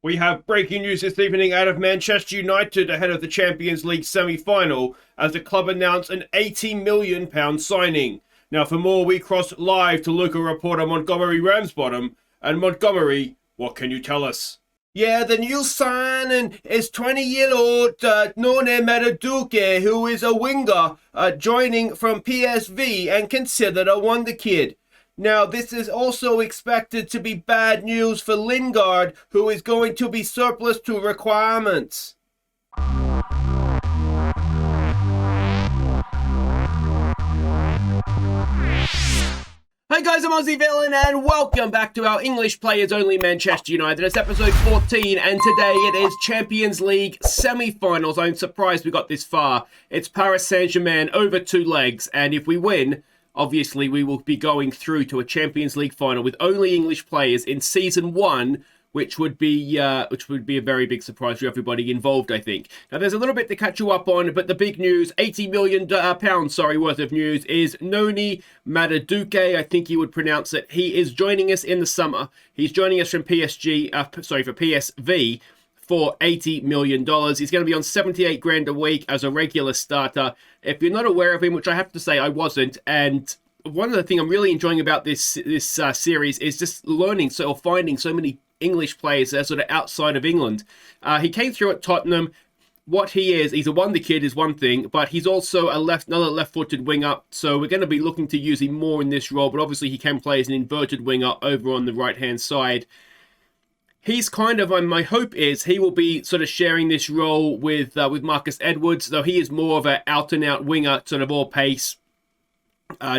We have breaking news this evening out of Manchester United ahead of the Champions League semi-final as the club announced an £80 million signing. Now for more, we cross live to local reporter Montgomery Ramsbottom. And Montgomery, what can you tell us? Yeah, the new signing is 20-year-old None Madueke, who is a winger joining from PSV and considered a wonder kid. Now, this is also expected to be bad news for Lingard, who is going to be surplus to requirements. Hey guys, I'm Aussie Villain and welcome back to our English Players Only Manchester United. It's episode 14 and today it is Champions League semi-finals. I'm surprised we got this far. It's Paris Saint-Germain over 2 legs, and if we win, obviously we will be going through to a Champions League final with only English players in Season 1, which would be a very big surprise for everybody involved, I think. Now, there's a little bit to catch you up on, but the big news, £80 million worth of news, is Noni Madueke, I think you would pronounce it. He is joining us in the summer. He's joining us from for PSV for $80 million. He's going to be on 78 grand a week as a regular starter. If you're not aware of him, which I have to say I wasn't, and one of the things I'm really enjoying about this series is just learning, finding so many English players that are sort of outside of England. He came through at Tottenham. What he is, he's a wonder kid is one thing, but he's also another left-footed winger, so we're going to be looking to use him more in this role, but obviously he can play as an inverted winger over on the right-hand side. He's kind of, my hope is, he will be sort of sharing this role with Marcus Edwards, though he is more of an out-and-out winger, sort of all pace,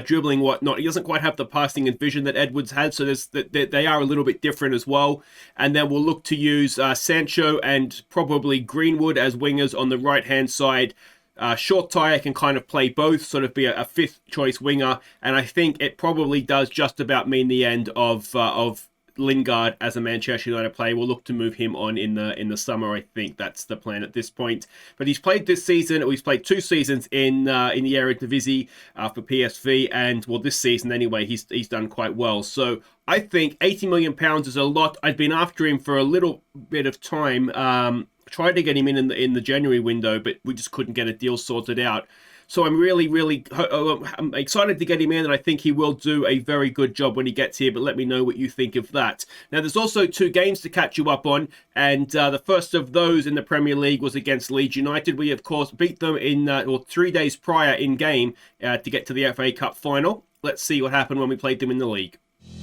dribbling, whatnot. He doesn't quite have the passing and vision that Edwards had, so they are a little bit different as well. And then we'll look to use Sancho and probably Greenwood as wingers on the right-hand side. Short Tyre can kind of play both, sort of be a fifth-choice winger, and I think it probably does just about mean the end of Lingard as a Manchester United player. We'll look to move him on in the summer. I think that's the plan at this point. But he's played this season. He's played 2 seasons in the Eredivisie for PSV, and well, this season anyway, he's done quite well. So I think £80 million is a lot. I'd been after him for a little bit of time. Tried to get him in the January window, but we just couldn't get a deal sorted out. So I'm I'm excited to get him in, and I think he will do a very good job when he gets here, but let me know what you think of that. Now, there's also 2 games to catch you up on, and the first of those in the Premier League was against Leeds United. We, of course, beat them in 3 days prior in-game to get to the FA Cup final. Let's see what happened when we played them in the league.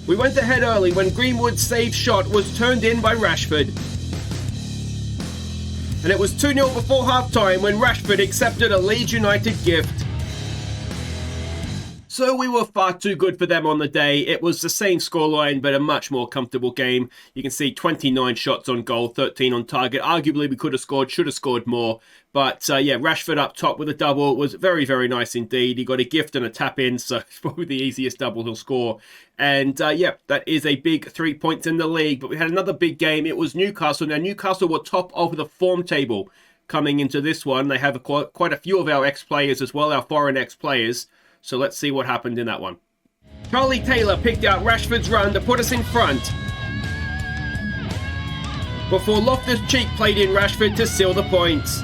We went ahead early when Greenwood's saved shot was turned in by Rashford. And it was 2-0 before half-time when Rashford accepted a Leeds United gift. So we were far too good for them on the day. It was the same scoreline, but a much more comfortable game. You can see 29 shots on goal, 13 on target. Arguably, we could have scored, should have scored more. But Rashford up top with a double was very, very nice indeed. He got a gift and a tap-in, so it's probably the easiest double he'll score. And that is a big 3 points in the league. But we had another big game. It was Newcastle. Now, Newcastle were top of the form table coming into this one. They have quite a few of our ex-players as well, our foreign ex-players. So let's see what happened in that one. Charlie Taylor picked out Rashford's run to put us in front, before Loftus-Cheek played in Rashford to seal the points.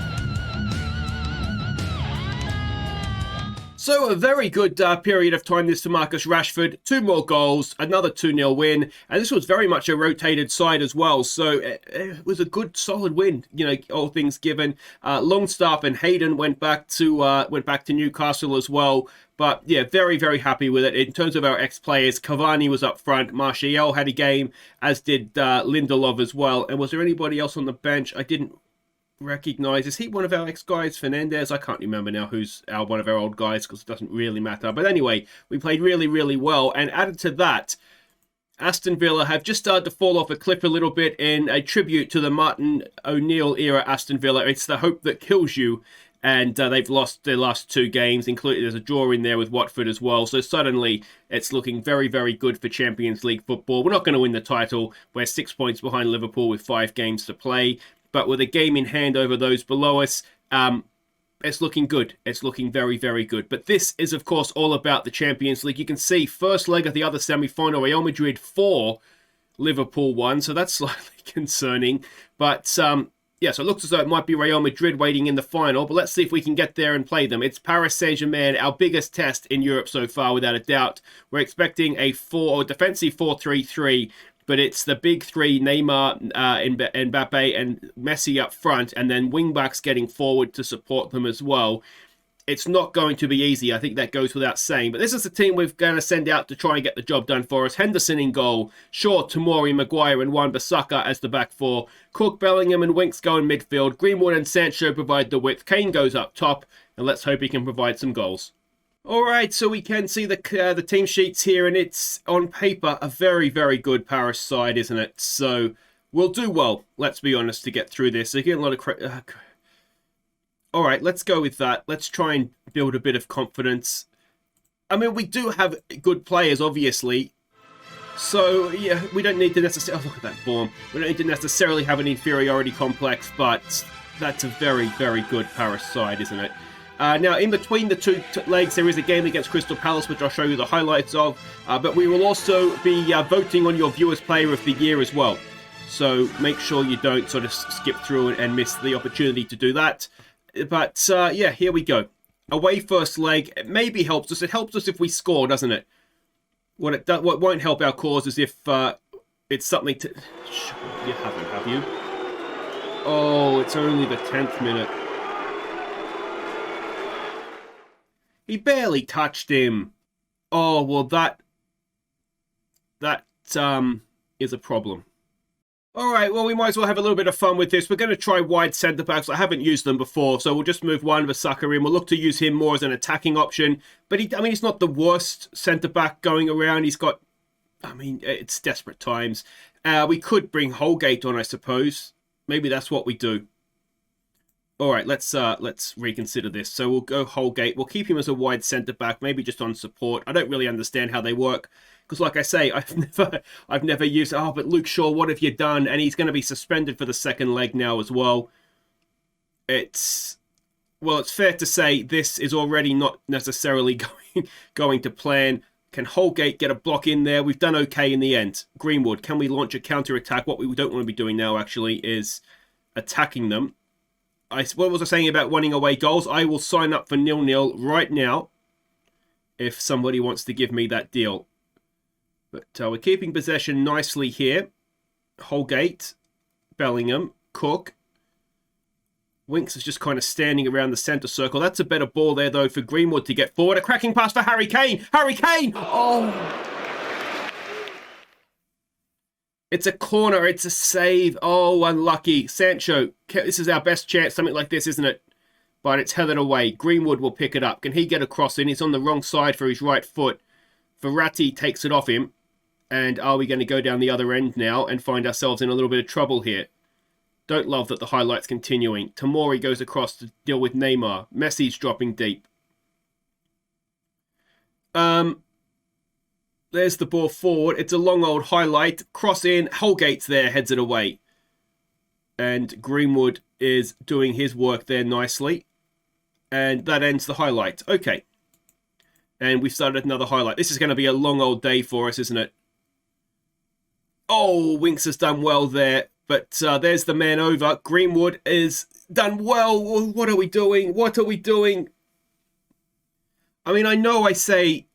So a very good period of time this for Marcus Rashford. 2 more goals, another 2-0 win, and this was very much a rotated side as well. So it was a good, solid win, all things given. Longstaff and Hayden went back to Newcastle as well. But yeah, very, very happy with it. In terms of our ex-players, Cavani was up front. Martial had a game, as did Lindelof as well. And was there anybody else on the bench I didn't recognize? Is he one of our ex-guys? Fernandez? I can't remember now who's one of our old guys because it doesn't really matter. But anyway, we played really, really well. And added to that, Aston Villa have just started to fall off a cliff a little bit in a tribute to the Martin O'Neill era Aston Villa. It's the hope that kills you. And they've lost their last 2 games, including there's a draw in there with Watford as well. So suddenly it's looking very, very good for Champions League football. We're not going to win the title. We're 6 points behind Liverpool with 5 games to play. But with a game in hand over those below us, it's looking good. It's looking very, very good. But this is, of course, all about the Champions League. You can see first leg of the other semi-final, Real Madrid 4, Liverpool won, so that's slightly concerning. But yeah, so it looks as though it might be Real Madrid waiting in the final, but let's see if we can get there and play them. It's Paris Saint-Germain, our biggest test in Europe so far, without a doubt. We're expecting a defensive 4-3-3, but it's the big three, Neymar, Mbappe, and Messi up front, and then wing-backs getting forward to support them as well. It's not going to be easy. I think that goes without saying. But this is the team we're going to send out to try and get the job done for us. Henderson in goal. Shaw, Tomori, Maguire, and Wan-Bissaka as the back four. Cook, Bellingham, and Winks go in midfield. Greenwood and Sancho provide the width. Kane goes up top. And let's hope he can provide some goals. All right, so we can see the team sheets here. And it's, on paper, a very, very good Paris side, isn't it? So we'll do well, let's be honest, to get through this. Again, a lot of... All right, let's go with that. Let's try and build a bit of confidence. I mean, we do have good players, obviously. So, yeah, we don't need to necessarily... Oh, look at that form. We don't need to necessarily have an inferiority complex, but that's a very, very good Paris side, isn't it? Now, in between the two legs, there is a game against Crystal Palace, which I'll show you the highlights of. But we will also be voting on your Viewers Player of the Year as well. So make sure you don't sort of skip through and miss the opportunity to do that. But, yeah, here we go. Away first leg. It maybe helps us. It helps us if we score, doesn't it? What won't help our cause is if it's something to... You haven't, have you? Oh, it's only the 10th minute. He barely touched him. Oh, well, that is a problem. All right, well, we might as well have a little bit of fun with this. We're going to try wide centre-backs. I haven't used them before, so we'll just move Wan-Bissaka in. We'll look to use him more as an attacking option. But, he's not the worst centre-back going around. He's got... it's desperate times. We could bring Holgate on, I suppose. Maybe that's what we do. All right, let's reconsider this. So we'll go Holgate. We'll keep him as a wide centre-back, maybe just on support. I don't really understand how they work. Because, like I say, I've never used... Oh, but Luke Shaw, what have you done? And he's going to be suspended for the second leg now as well. It's fair to say this is already not necessarily going to plan. Can Holgate get a block in there? We've done okay in the end. Greenwood, can we launch a counter-attack? What we don't want to be doing now, actually, is attacking them. What was I saying about winning away goals? I will sign up for 0-0 right now if somebody wants to give me that deal. But we're keeping possession nicely here. Holgate, Bellingham, Cook. Winks is just kind of standing around the centre circle. That's a better ball there, though, for Greenwood to get forward. A cracking pass for Harry Kane. Harry Kane! Oh! It's a corner. It's a save. Oh, unlucky. Sancho, this is our best chance. Something like this, isn't it? But it's headed away. Greenwood will pick it up. Can he get a cross in? He's on the wrong side for his right foot. Verratti takes it off him. And are we going to go down the other end now and find ourselves in a little bit of trouble here? Don't love that the highlight's continuing. Tomori goes across to deal with Neymar. Messi's dropping deep. There's the ball forward. It's a long old highlight. Cross in. Holgate's there. Heads it away. And Greenwood is doing his work there nicely. And that ends the highlight. Okay. And we've started another highlight. This is going to be a long old day for us, isn't it? Oh, Winks has done well there. But there's the man over. Greenwood is done well. What are we doing? What are we doing? I mean, I know I say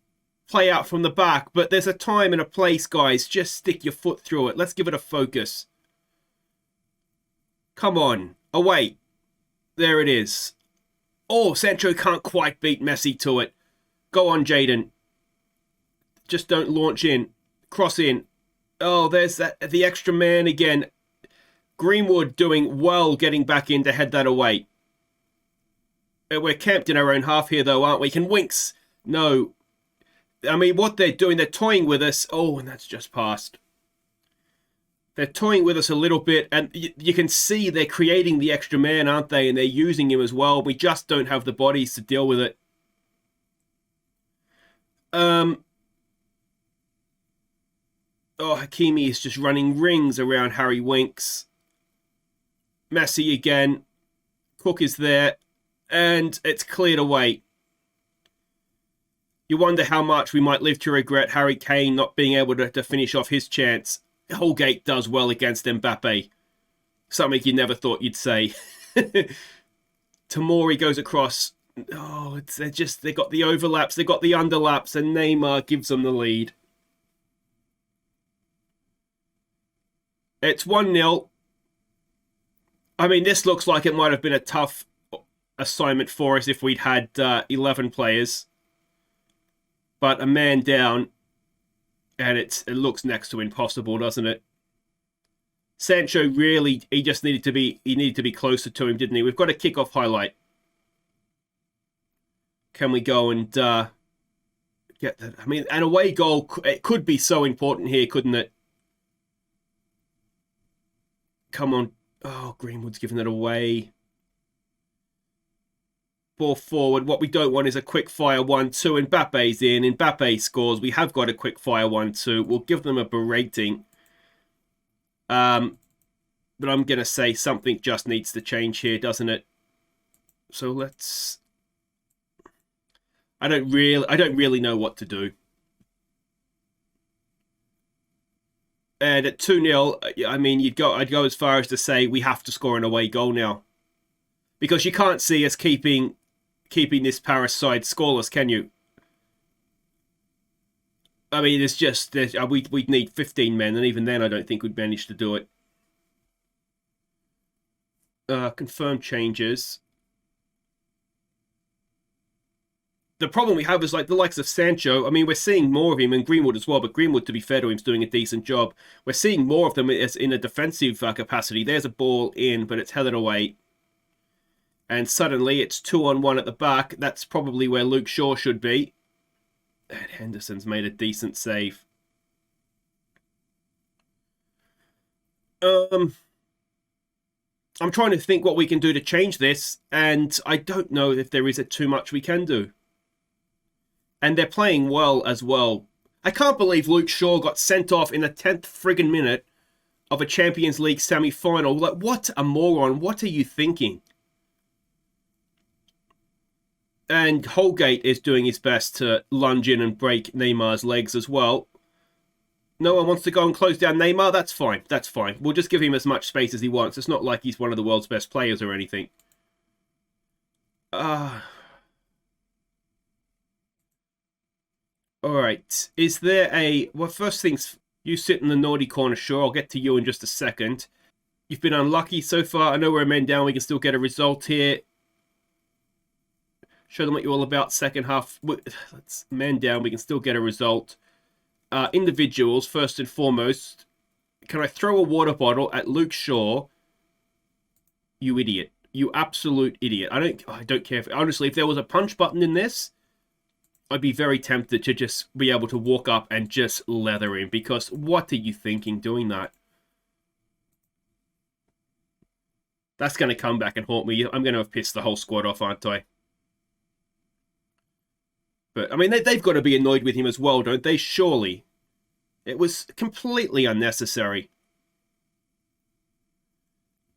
play out from the back, but there's a time and a place, guys. Just stick your foot through it. Let's give it a focus. Come on. Away. There it is. Oh, Sancho can't quite beat Messi to it. Go on, Jadon. Just don't launch in. Cross in. Oh, there's the extra man again. Greenwood doing well getting back in to head that away. We're camped in our own half here, though, aren't we? Can Winks? No. I mean, what they're doing, they're toying with us. Oh, and that's just passed. They're toying with us a little bit, and you can see they're creating the extra man, aren't they? And they're using him as well. We just don't have the bodies to deal with it. Oh, Hakimi is just running rings around Harry Winks. Messi again. Cook is there. And it's cleared away. You wonder how much we might live to regret Harry Kane not being able to finish off his chance. Holgate does well against Mbappe. Something you never thought you'd say. Tamori goes across. Oh, they got the overlaps, they got the underlaps, and Neymar gives them the lead. It's 1-0. I mean, this looks like it might have been a tough assignment for us if we'd had 11 players. But a man down, and it looks next to impossible, doesn't it? Sancho really, he needed to be closer to him, didn't he? We've got a kickoff highlight. Can we go and get that? I mean, an away goal, it could be so important here, couldn't it? Come on. Oh, Greenwood's giving it away. Ball forward. What we don't want is a quick fire 1-2. Mbappe's in. Mbappe scores. We have got a quick fire 1-2. We'll give them a berating. But I'm going to say something just needs to change here, doesn't it? So let's... I don't really know what to do. And at 2-0, I mean, I'd go as far as to say we have to score an away goal now. Because you can't see us keeping this Paris side scoreless, can you? I mean, it's just we'd need 15 men, and even then I don't think we'd manage to do it. Confirm changes. The problem we have is like the likes of Sancho. I mean, we're seeing more of him, and Greenwood as well. But Greenwood, to be fair to him, is doing a decent job. We're seeing more of them as in a defensive capacity. There's a ball in, but it's headed away. And suddenly it's 2-on-1 at the back. That's probably where Luke Shaw should be. And Henderson's made a decent save. I'm trying to think what we can do to change this, and I don't know if there is too much we can do. And they're playing well as well. I can't believe Luke Shaw got sent off in the 10th friggin' minute of a Champions League semi-final. Like, what a moron. What are you thinking? And Holgate is doing his best to lunge in and break Neymar's legs as well. No one wants to go and close down Neymar? That's fine. That's fine. We'll just give him as much space as he wants. It's not like he's one of the world's best players or anything. Alright. Is there a... Well, first things... You sit in the naughty corner, sure. I'll get to you in just a second. You've been unlucky so far. I know we're a man down. We can still get a result here. Show them what you're all about. Second half. Let's man down. We can still get a result. Individuals, first and foremost. Can I throw a water bottle at Luke Shaw? You idiot. You absolute idiot. I don't care. Honestly, if there was a punch button in this, I'd be very tempted to just be able to walk up and just leather him. Because what are you thinking doing that? That's going to come back and haunt me. I'm going to have pissed the whole squad off, aren't I? But, I mean, they've got to be annoyed with him as well, don't they? Surely. It was completely unnecessary.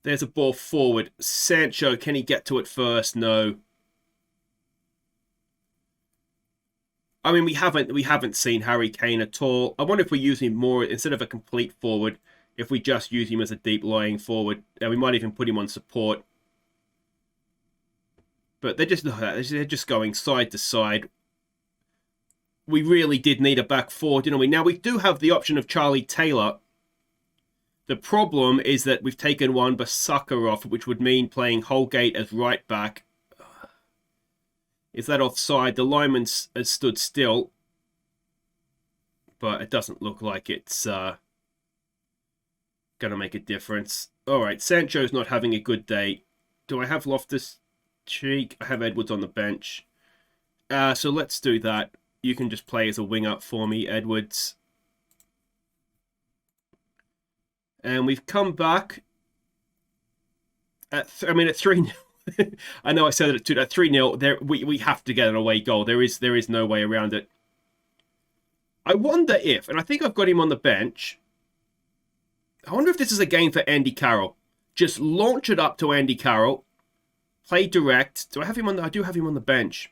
There's a ball forward. Sancho, can he get to it first? No. I mean, we haven't seen Harry Kane at all. I wonder if we use him more instead of a complete forward, if we just use him as a deep lying forward. And we might even put him on support. But they're just going side to side. We really did need a back four, didn't we? Now, we do have the option of Charlie Taylor. The problem is that we've taken Wan-Bissaka off, which would mean playing Holgate as right back. Is that offside? The lineman has stood still. But it doesn't look like it's going to make a difference. Alright, Sancho's not having a good day. Do I have Loftus-Cheek? I have Edwards on the bench. So let's do that. You can just play as a wing-up for me, Edwards. And we've come back at 3-0. I know I said it at 3-0. We have to get an away goal. There is no way around it. I wonder if, and I think I've got him on the bench. I wonder if this is a game for Andy Carroll. Just launch it up to Andy Carroll. Play direct. Do I have him on? I do have him on the bench.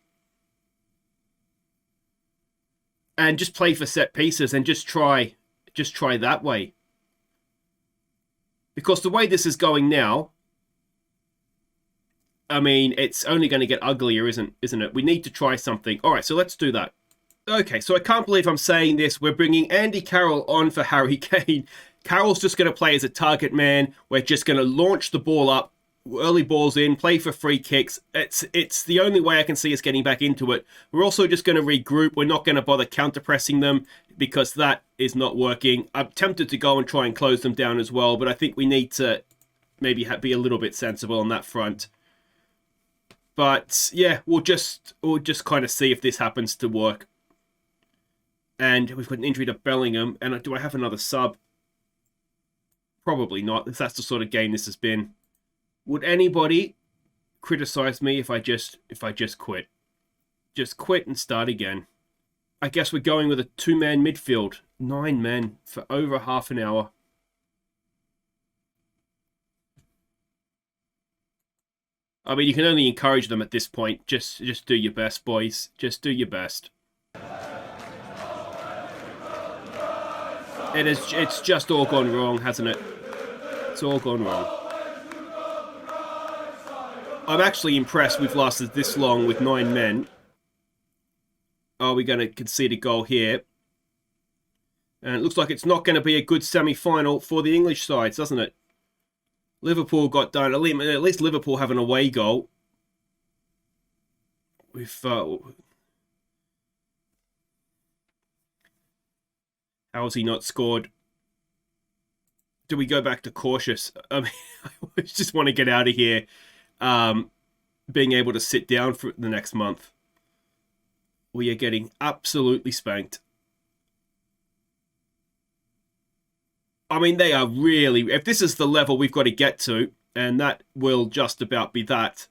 And just play for set pieces and just try that way. Because the way this is going now, I mean, it's only going to get uglier, isn't it? We need to try something. All right, so let's do that. Okay, so I can't believe I'm saying this. We're bringing Andy Carroll on for Harry Kane. Carroll's just going to play as a target man. We're just going to launch the ball up, early balls in, play for free kicks. It's the only way I can see us getting back into it. We're also just going to regroup. We're not going to bother counter-pressing them because that is not working. I'm tempted to go and try and close them down as well, but I think we need to maybe be a little bit sensible on that front. But yeah, we'll just kind of see if this happens to work. And we've got an injury to Bellingham. And do I have another sub? Probably not. That's the sort of game this has been. Would anybody criticize me if I just quit? Just quit and start again. I guess we're going with a 2-man midfield. 9 men for over half an hour. I mean, you can only encourage them at this point. Just do your best, boys. Just do your best. It's just all gone wrong, hasn't it? It's all gone wrong. I'm actually impressed we've lasted this long with 9 men. Are we going to concede a goal here? And it looks like it's not going to be a good semi-final for the English sides, doesn't it? Liverpool got done. At least Liverpool have an away goal. How has he not scored? Do we go back to cautious? I mean, I just want to get out of here. Being able to sit down for the next month. We are getting absolutely spanked. I mean, they are really... If this is the level we've got to get to, and that will just about be that.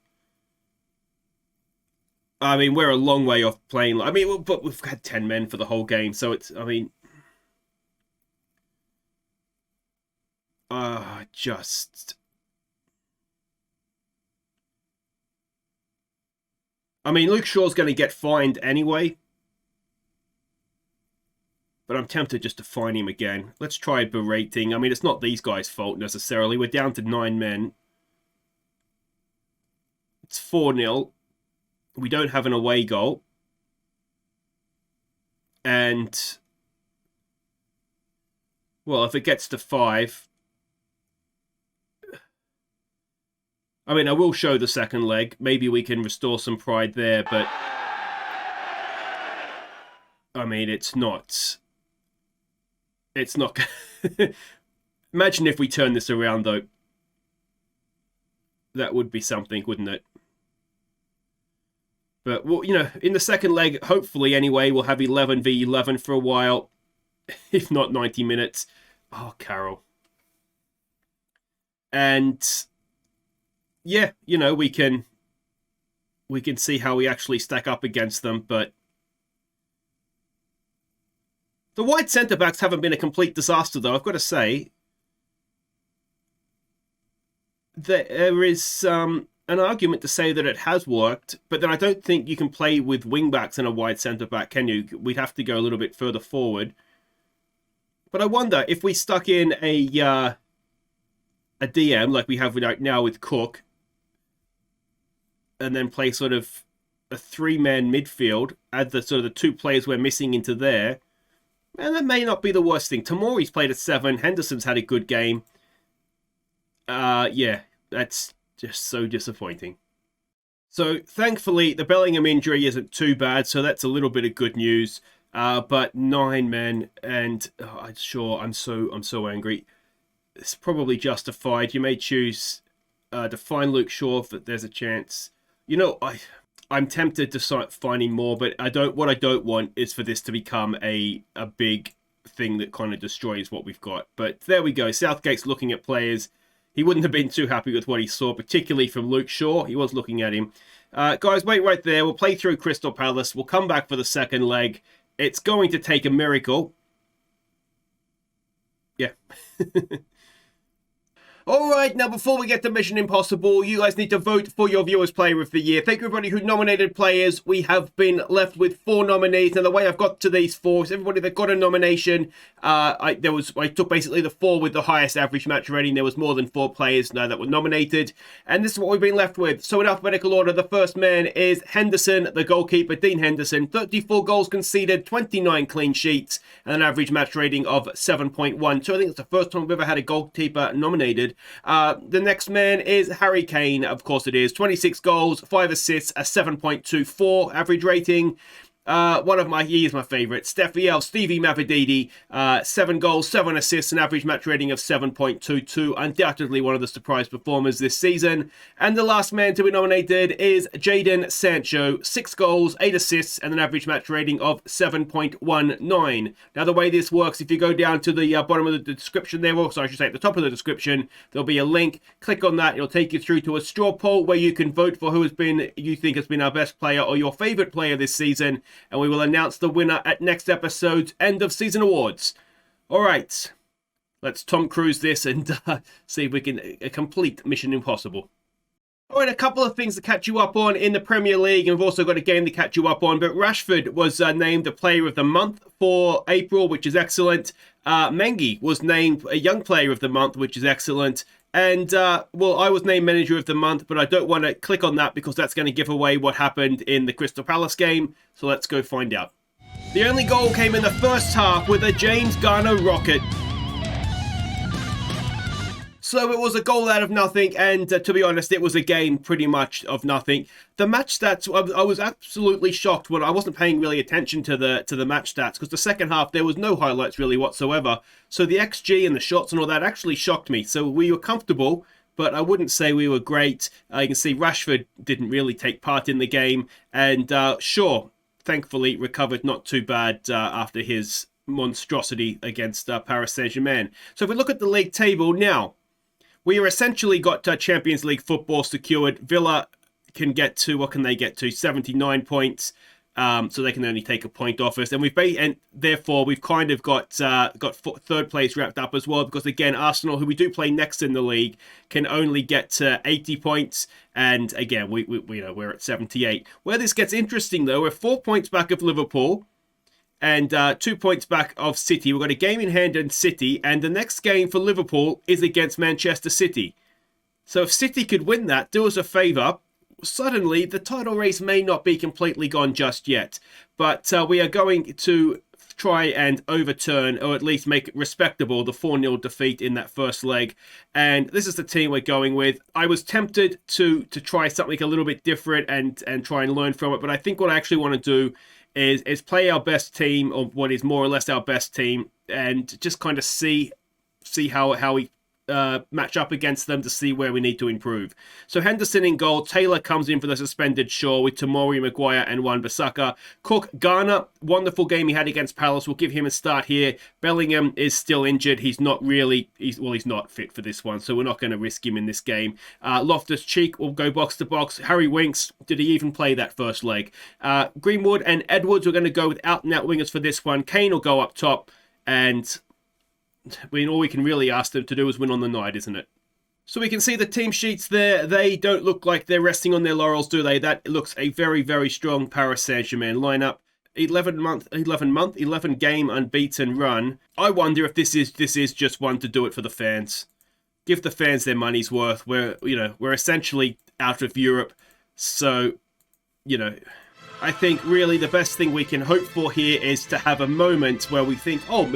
I mean, we're a long way off playing... I mean, but we've had 10 men for the whole game, so it's... I mean... just... I mean, Luke Shaw's going to get fined anyway. But I'm tempted just to fine him again. Let's try berating. I mean, it's not these guys' fault necessarily. We're down to 9 men. It's 4-0. We don't have an away goal. And... well, if it gets to 5... I mean, I will show the second leg. Maybe we can restore some pride there, but... I mean, it's not... It's not... Imagine if we turn this around, though. That would be something, wouldn't it? But, well, you know, in the second leg, hopefully, anyway, we'll have 11v11 for a while. If not 90 minutes. Oh, Carroll. And... yeah, you know, we can see how we actually stack up against them, but the wide centre-backs haven't been a complete disaster, though, I've got to say. There is an argument to say that it has worked, but then I don't think you can play with wing-backs and a wide centre-back, can you? We'd have to go a little bit further forward. But I wonder, if we stuck in a DM, like we have now with Cook, and then play sort of a 3-man midfield, add the sort of the 2 players we're missing into there, and that may not be the worst thing. Tamori's played at 7. Henderson's had a good game. Yeah, that's just so disappointing. So, thankfully, the Bellingham injury isn't too bad, so that's a little bit of good news. But 9 men, and I'm so angry. It's probably justified. You may choose to find Luke Shaw if there's a chance. You know, I'm tempted to start finding more, but what I don't want is for this to become a big thing that kind of destroys what we've got. But there we go. Southgate's looking at players. He wouldn't have been too happy with what he saw, particularly from Luke Shaw. He was looking at him. Guys, wait right there. We'll play through Crystal Palace. We'll come back for the second leg. It's going to take a miracle. Yeah. Alright, now before we get to Mission Impossible, you guys need to vote for your Viewers Player of the Year. Thank you everybody who nominated players. We have been left with 4 nominees. Now the way I've got to these 4 is everybody that got a nomination, I took basically the 4 with the highest average match rating. There was more than 4 players now that were nominated. And this is what we've been left with. So in alphabetical order, the first man is Henderson, the goalkeeper, Dean Henderson. 34 goals conceded, 29 clean sheets, and an average match rating of 7.1. So I think it's the first time we've ever had a goalkeeper nominated. The next man is Harry Kane, of course it is. 26 goals, 5 assists, a 7.24 average rating. He is my favourite. Stevie Mavididi, 7 goals, 7 assists, an average match rating of 7.22. Undoubtedly one of the surprise performers this season. And the last man to be nominated is Jadon Sancho, 6 goals, 8 assists, and an average match rating of 7.19. Now the way this works, if you go down to the bottom of the description there, or sorry, I should say at the top of the description, there'll be a link. Click on that, it'll take you through to a straw poll where you can vote for who you think has been our best player or your favourite player this season. And we will announce the winner at next episode's end of season awards. All right, let's Tom Cruise this and see if we can complete Mission Impossible. All right, a couple of things to catch you up on in the Premier League, and we've also got a game to catch you up on. But Rashford was named the Player of the Month for April, which is excellent. Mengi was named a Young Player of the Month, which is excellent. And, I was named Manager of the Month, but I don't want to click on that because that's going to give away what happened in the Crystal Palace game. So let's go find out. The only goal came in the first half with a James Garner rocket. So it was a goal out of nothing, and to be honest, it was a game pretty much of nothing. The match stats, I was absolutely shocked when I wasn't paying really attention to the match stats, because the second half there was no highlights really whatsoever. So the XG and the shots and all that actually shocked me. So we were comfortable, but I wouldn't say we were great. You can see Rashford didn't really take part in the game, and Shaw thankfully recovered not too bad after his monstrosity against Paris Saint-Germain. So if we look at the league table now, we are essentially got Champions League football secured. Villa can get to, what can they get to? 79 points. So they can only take a point off us. And therefore we've kind of got third place wrapped up as well. Because again, Arsenal, who we do play next in the league, can only get to 80 points. And again, we're at 78. Where this gets interesting though, we're 4 points back of Liverpool. And 2 points back of City. We've got a game in hand in City. And the next game for Liverpool is against Manchester City. So if City could win that, do us a favour, suddenly the title race may not be completely gone just yet. But we are going to try and overturn, or at least make it respectable, the 4-0 defeat in that first leg. And this is the team we're going with. I was tempted to try something a little bit different and try and learn from it. But I think what I actually want to do is play our best team, or what is more or less our best team, and just kind of see how we match up against them to see where we need to improve. So Henderson in goal. Taylor comes in for the suspended Shaw with Tomori, Maguire and Wan-Bissaka. Cook, Garner, wonderful game he had against Palace. We'll give him a start here. Bellingham is still injured. He's not fit for this one, so we're not going to risk him in this game. Loftus-Cheek will go box to box. Harry Winks, did he even play that first leg? Greenwood and Edwards, we're going to go with out-and-out wingers for this one. Kane will go up top, and all we can really ask them to do is win on the night, isn't it? So we can see the team sheets there. They don't look like they're resting on their laurels, do they? That looks a very, very strong Paris Saint-Germain lineup. 11 game unbeaten run. I wonder if this is just one to do it for the fans. Give the fans their money's worth. We're essentially out of Europe. So, I think really the best thing we can hope for here is to have a moment where we think, oh,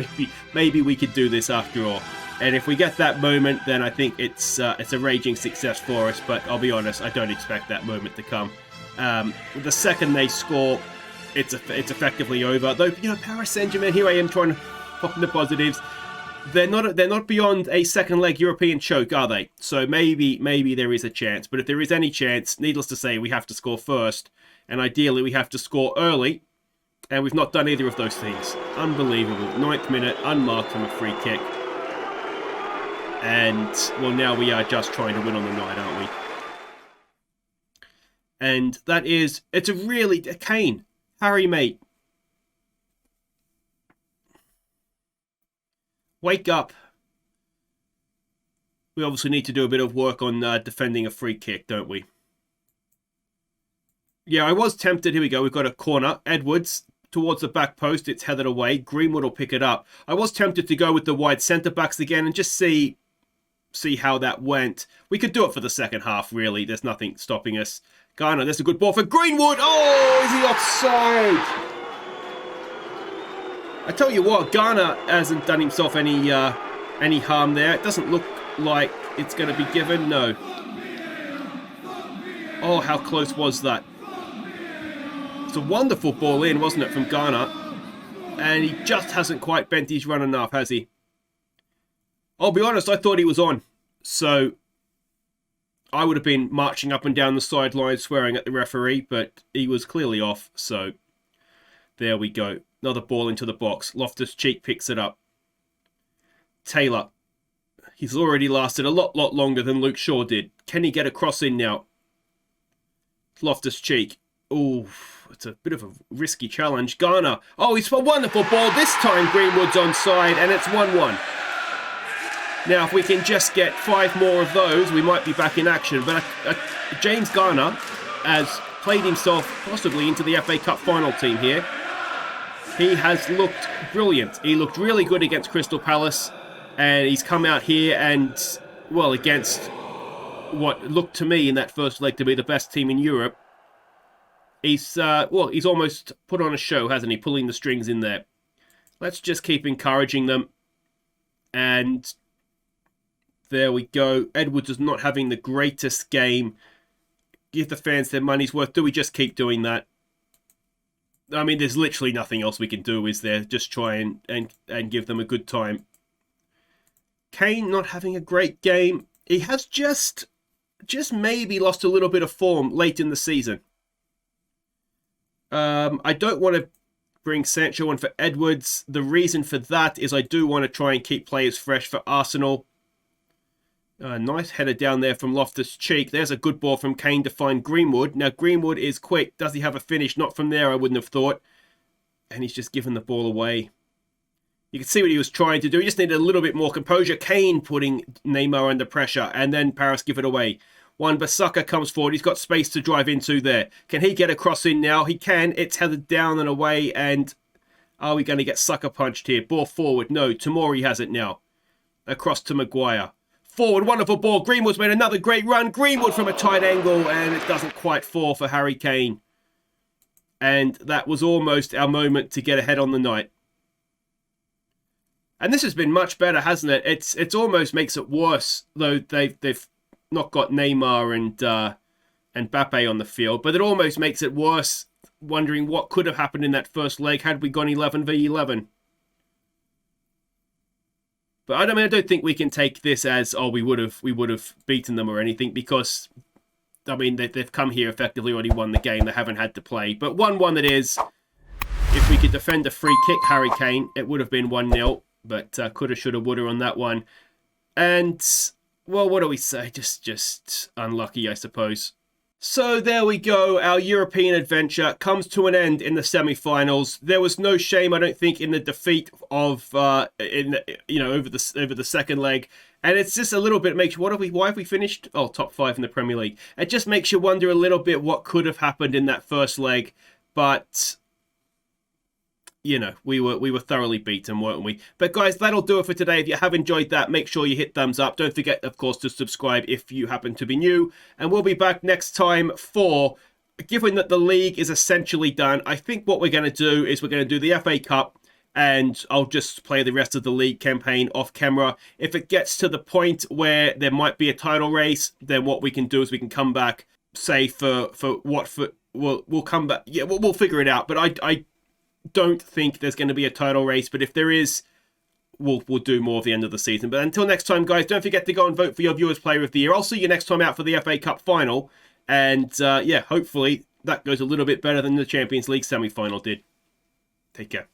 maybe we could do this after all. And if we get that moment, then I think it's a raging success for us. But I'll be honest, I don't expect that moment to come. The second they score, it's effectively over. Though, Paris Saint-Germain, here I am trying to pop in the positives. They're not beyond a second leg European choke, are they? So maybe there is a chance. But if there is any chance, needless to say, we have to score first. And ideally, we have to score early. And we've not done either of those things. Unbelievable. 9th minute, unmarked from a free kick. And, well, now we are just trying to win on the night, aren't we? And that is... It's a really... Kane. Harry, mate. Wake up. We obviously need to do a bit of work on defending a free kick, don't we? Yeah, I was tempted. Here we go. We've got a corner. Edwards towards the back post. It's headed away. Greenwood will pick it up. I was tempted to go with the wide centre-backs again and just see how that went. We could do it for the second half, really. There's nothing stopping us. Garner, there's a good ball for Greenwood. Oh, is he offside? I tell you what, Garner hasn't done himself any harm there. It doesn't look like it's going to be given. No. Oh, how close was that? It's a wonderful ball in, wasn't it, from Garner? And he just hasn't quite bent his run enough, has he? I'll be honest, I thought he was on. So I would have been marching up and down the sideline swearing at the referee, but he was clearly off. So there we go. Another ball into the box. Loftus-Cheek picks it up. Taylor. He's already lasted a lot longer than Luke Shaw did. Can he get a cross in now? Loftus-Cheek. Oh, it's a bit of a risky challenge. Garner. Oh, it's a wonderful ball. This time Greenwood's onside and it's 1-1. Now, if we can just get 5 more of those, we might be back in action. But James Garner has played himself possibly into the FA Cup final team here. He has looked brilliant. He looked really good against Crystal Palace. And he's come out here and, well, against what looked to me in that first leg to be the best team in Europe. He's almost put on a show, hasn't he? Pulling the strings in there. Let's just keep encouraging them. And there we go. Edwards is not having the greatest game. Give the fans their money's worth. Do we just keep doing that? I mean, there's literally nothing else we can do, is there? Just try and give them a good time. Kane not having a great game. He has just maybe lost a little bit of form late in the season. I don't want to bring Sancho in for Edwards. The reason for that is I do want to try and keep players fresh for Arsenal. Nice header down there from Loftus-Cheek. There's a good ball from Kane to find Greenwood. Now, Greenwood is quick. Does he have a finish? Not from there, I wouldn't have thought. And he's just given the ball away. You can see what he was trying to do. He just needed a little bit more composure. Kane putting Neymar under pressure. And then Paris give it away. Wan-Bissaka comes forward. He's got space to drive into there. Can he get a cross in now? He can. It's headed down and away. And are we going to get sucker punched here? Ball forward. No. Tomori has it now. Across to Maguire. Forward. Wonderful ball. Greenwood's made another great run. Greenwood from a tight angle. And it doesn't quite fall for Harry Kane. And that was almost our moment to get ahead on the night. And this has been much better, hasn't it? It's almost makes it worse, though they've not got Neymar and Mbappe on the field. But it almost makes it worse, wondering what could have happened in that first leg had we gone 11v11. But I don't think we can take this as, oh, we would have beaten them or anything, because I mean they've come here effectively already won the game. They haven't had to play. But 1-1 it is. If we could defend a free kick, Harry Kane, it would have been 1-0. But coulda, shoulda, woulda on that one. And, well, what do we say? Just unlucky, I suppose. So there we go. Our European adventure comes to an end in the semi-finals. There was no shame, I don't think, in the defeat of over the second leg. And it's just a little bit makes why have we finished? Oh, top 5 in the Premier League. It just makes you wonder a little bit what could have happened in that first leg. But you know, we were thoroughly beaten, weren't we? But guys, that'll do it for today. If you have enjoyed that, make sure you hit thumbs up. Don't forget, of course, to subscribe if you happen to be new. And we'll be back next time for, given that the league is essentially done, I think what we're going to do is we're going to do the FA Cup, and I'll just play the rest of the league campaign off camera. If it gets to the point where there might be a title race, then what we can do is we can come back, say we'll come back. Yeah, we'll figure it out. But I don't think there's going to be a title race, but if there is, we'll do more at the end of the season. But until next time, guys, don't forget to go and vote for your Viewers Player of the Year. I'll see you next time out for the FA Cup final, and yeah, hopefully that goes a little bit better than the Champions League semi-final did. Take care.